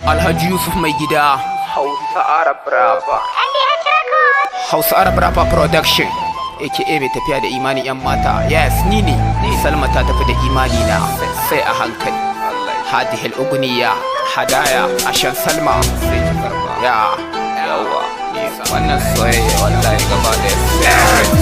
Alhaji Yusuf mai gida Hausa Arab Rapper Hausa Arab Rapper Production aka mai tafiya da imani yan mata. Yes, ni ne Salma ta tafi da imani na sai a hankali. Hadihil uguniya hadaya ashan Salma sai ki karba. Yawa wannan soyayya wallahi gaba da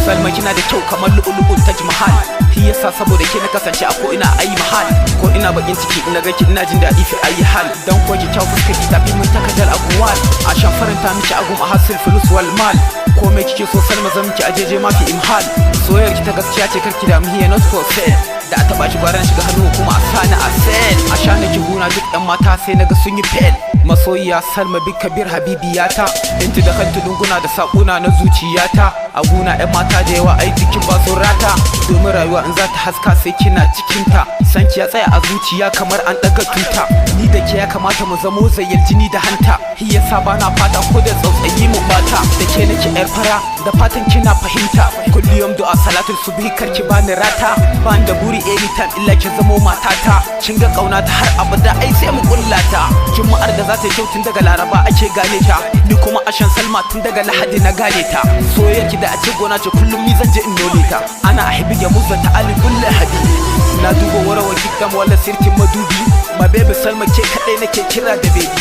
Salma kina da kyau kamar lu'ulu'un Taj Mahal. Shi yasa saboda ke na kasance a ko ina ayi mahal. Ko ina bakin ciki ina ga ki ina jin daɗi fi ayi hal. Dan ko ki kyau fuskar ki tafi mun takadar aguwal. A shan faranta miki agum a hasil fulus wal mal. Komai kike so Salma zan miki ajeje ma fi imhal. Soyayyar ki ta gaskiya ce karki da mu hiya not for sale. Da a taba shi gwaran shiga hannu kuma a sani a sel. A sha nake guna duk yan mata sai naga sun yi fel. Masoyiya Salma bin Kabir habibiyata. Inti da kanta dunguna da sakuna na zuciyata. A guna yan mata da yawa ai cikin ba su rata. Domin rayuwa in za ta haska sai kina cikinta. Sanki ya tsaya a zuciya kamar an daga tuta. Ni da ke ya kamata mu zamo zayyar jini da hanta. Shi yasa bana fata ko da tsautsayi mu bata. Da ke nake yar fara da fatan kina fahimta. Kulliyum du'a salatul subhi karki bani rata. Ban da buri anytime illa ki zamo matata. Kin ga kauna ta har abada ai sai mu kullata. Juma'ar da za ta yi kyau tun daga Laraba ake gane ta. Ni kuma ashan Salma tun daga Lahadi na gane ta. Soyayyarki da a ce gona ce kullum ni zan je in nole ta. Ana ahibbi ya muzza ta ali kulli habibi. Na duba warawa kitam wala sirkin madubi. Ma baby Salma ke kadai nake kira da baby.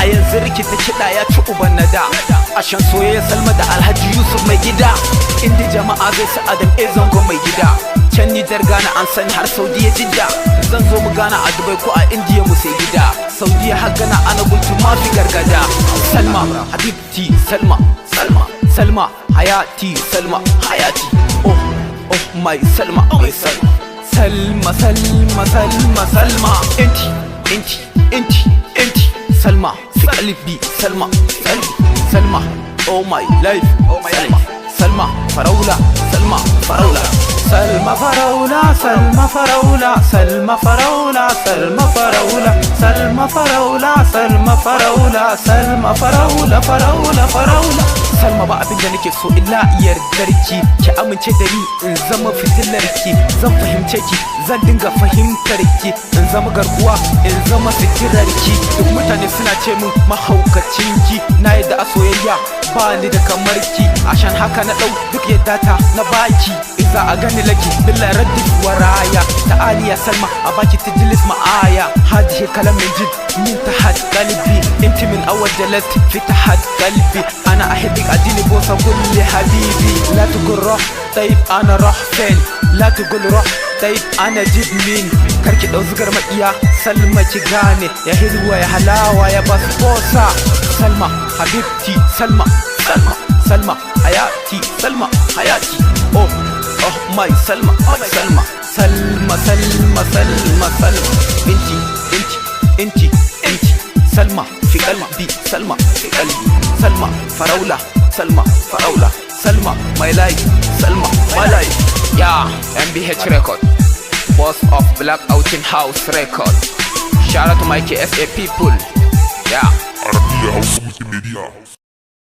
A yanzu rikita kiɗa ya ci uban nada. Ashan soyayya Salma da Alhaji Yusuf mai gida. Inda jama'a zai sa Adam zango mai gida. Can Nijar Ghana an sani har Saudiya Jidda. Zan zo mu gana a Dubai ko a Indiya mu sai gida. Saudiya har Ghana ana gultu mafi gargada. Salma Habibti Salma Salma Hayati Salma Hayati. Oh my Salma my Salma Salma Inti Salma fi qalbi Salma oh my life Salma Faraula Salma ba abin da nake so illa yardarki. Ki amince da ni in zama fitilarki. Zan fahimce ki zan dinga fahimtar ki. In zama garkuwa in zama sitirarki. Duk mutane suna ce min mahaukacin ki. Na yadda a soyayya ba ni da kamar ki. Ashan haka na dau duk yadda ta na baki. Iza a gani laki billahi raddi waraya. Ta'aliya Salma a baki tijlis ma'aya. Hadihi kalamin jid min tahad qalbi. Inti min awwal jalat fi tahad qalbi. Ana أحبك أديني بوسة كل حبيبي. لا تقول روح طيب أنا روح فين. لا تقول روح طيب أنا جيب مين. كركي لو زقر مئيا سلمى تغاني. يا هلوة يا هلاوة يا بسبوسة. سلمى حبيبتي سلمى حياتي سلمى حياتي. أوه ماي سلمى انتي سلمى في قلبي سلمى في قلبي. Salma Faraula Salma my life Salma my life. Yeah, MBH record, boss of Black Outing House record. Shout out to my KSA people. Yeah, Arabia House Multimedia.